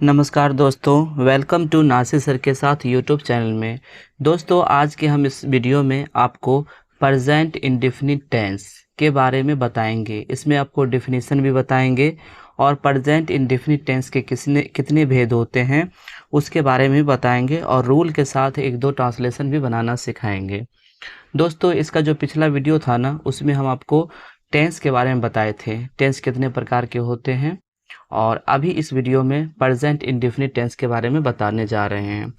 नमस्कार दोस्तों, welcome to Nasir sir के साथ यूट्यूब चैनल में। दोस्तों, आज के हम इस वीडियो में आपको प्रेजेंट इंडेफिनिट टेंस के बारे में बताएंगे। इसमें आपको डेफिनेशन भी बताएंगे और प्रेजेंट इंडेफिनिट टेंस के कितने भेद होते हैं उसके बारे में बताएंगे और रूल के साथ एक दो ट्रांसलेशन भी बनाना सिखाएंगे। दोस्तों, इसका जो पिछला वीडियो था ना, उसमें हम आपको टेंस के बारे में बताए थे, टेंस कितने प्रकार के होते हैं। और अभी इस वीडियो में प्रेजेंट इंडेफिनिट टेंस के बारे में बताने जा रहे हैं।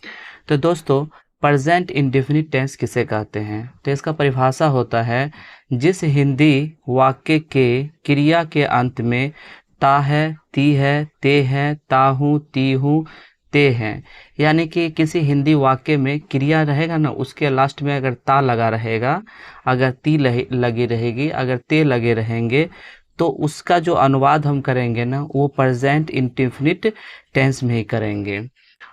तो दोस्तों, प्रेजेंट इंडेफिनिट टेंस किसे कहते हैं? तो इसका परिभाषा होता है जिस हिंदी वाक्य के क्रिया के अंत में ता है, ती है, ते है, ता हूँ, ती हूँ, ते हैं, यानी कि किसी हिंदी वाक्य में क्रिया रहेगा ना, उसके लास्ट में अगर ता लगा रहेगा, अगर ती लगी रहेगी, अगर ते लगे रहेंगे, तो उसका जो अनुवाद हम करेंगे ना, वो प्रेजेंट इंडेफिनिट टेंस में ही करेंगे।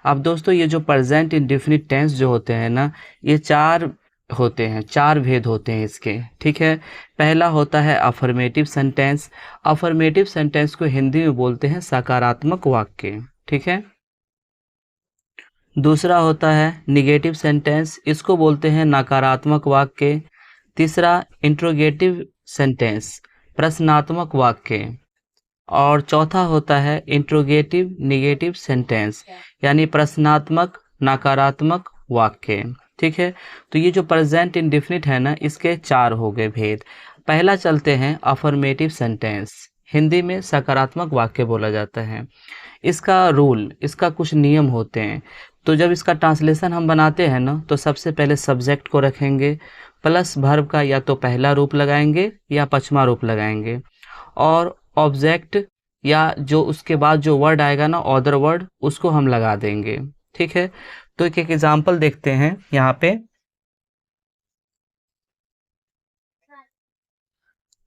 अब दोस्तों, ये जो प्रेजेंट इंडेफिनिट टेंस जो होते हैं ना, ये चार होते हैं, चार भेद होते हैं इसके। ठीक है, पहला होता है अफर्मेटिव सेंटेंस। अफर्मेटिव सेंटेंस को हिंदी में बोलते हैं सकारात्मक वाक्य। ठीक है, दूसरा होता है निगेटिव सेंटेंस, इसको बोलते हैं नकारात्मक वाक्य। तीसरा इंट्रोगेटिव सेंटेंस, प्रश्नात्मक वाक्य। और चौथा होता है इंट्रोगेटिव निगेटिव सेंटेंस, यानी प्रश्नात्मक नकारात्मक वाक्य। ठीक है, तो ये जो प्रेजेंट इंडेफिनिट है ना, इसके चार हो गए भेद। पहला चलते हैं अफर्मेटिव सेंटेंस, हिंदी में सकारात्मक वाक्य बोला जाता है। इसका रूल, इसका कुछ नियम होते हैं। तो जब इसका ट्रांसलेशन हम बनाते हैं ना, तो सबसे पहले सब्जेक्ट को रखेंगे, प्लस वर्ब का या तो पहला रूप लगाएंगे या पचमा रूप लगाएंगे, और ऑब्जेक्ट या जो उसके बाद जो वर्ड आएगा ना, अदर वर्ड, उसको हम लगा देंगे। ठीक है, तो एक एग्जांपल देखते हैं यहाँ पे।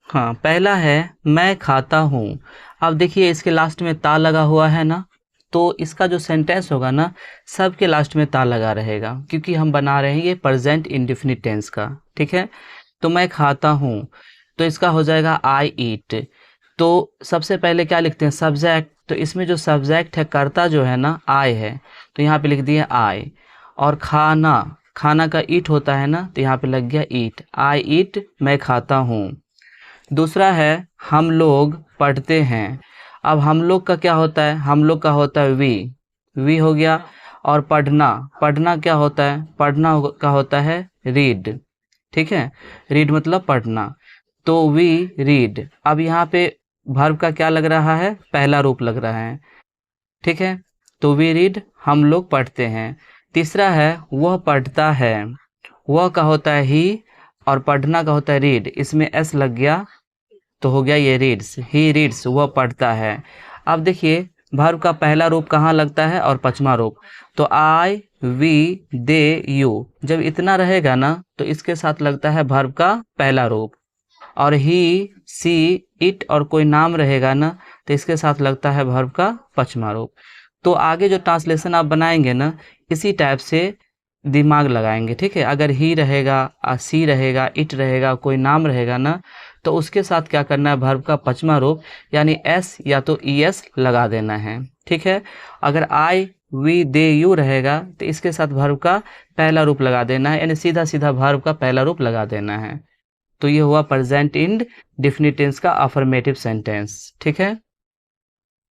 हाँ, पहला है मैं खाता हूँ। अब देखिए, इसके लास्ट में ता लगा हुआ है ना, तो इसका जो सेंटेंस होगा ना, सबके लास्ट में ता लगा रहेगा, क्योंकि हम बना रहे हैं ये प्रेजेंट इंडेफिनिट टेंस का। ठीक है, तो मैं खाता हूँ, तो इसका हो जाएगा आई ईट। तो सबसे पहले क्या लिखते हैं? सब्जेक्ट। तो इसमें जो सब्जेक्ट है, कर्ता जो है ना, आई है, तो यहाँ पे लिख दिया आई। और खाना, खाना का ईट होता है ना, तो यहाँ पे लग गया ईट, आई ईट, मैं खाता हूँ। दूसरा है हम लोग पढ़ते हैं। अब हम लोग का क्या होता है? हम लोग का होता है वी हो गया। और पढ़ना, पढ़ना क्या होता है? पढ़ना का होता है रीड। ठीक है, रीड मतलब पढ़ना, तो वी रीड। अब यहाँ पे वर्ब का क्या लग रहा है? पहला रूप लग रहा है। ठीक है, तो वी रीड, हम लोग पढ़ते हैं। तीसरा है वह पढ़ता है, वह का होता है ही, और पढ़ना का होता है रीड, इसमें एस लग गया, तो हो गया ये रीड्स, ही रीड्स, वह पढ़ता है। अब देखिए, वर्ब का पहला रूप कहाँ लगता है और पचमा रूप, तो आई वी दे यू, जब इतना रहेगा ना, तो इसके साथ लगता है वर्ब का पहला रूप। और ही सी इट और कोई नाम रहेगा ना, तो इसके साथ लगता है वर्ब का पचमा रूप। तो आगे जो ट्रांसलेशन आप बनाएंगे ना, इसी टाइप से दिमाग लगाएंगे। ठीक है, अगर ही रहेगा, सी रहेगा, इट रहेगा, कोई नाम रहेगा ना, तो उसके साथ क्या करना है? वर्ब का पचमा रूप यानी एस या तो ई एस लगा देना है। ठीक है, अगर आई वी दे यू रहेगा, तो इसके साथ वर्ब का पहला रूप लगा देना है, यानी सीधा सीधा वर्ब का पहला रूप लगा देना है। तो ये हुआ प्रेजेंट इंडेफिनिट टेंस का अफर्मेटिव सेंटेंस। ठीक है,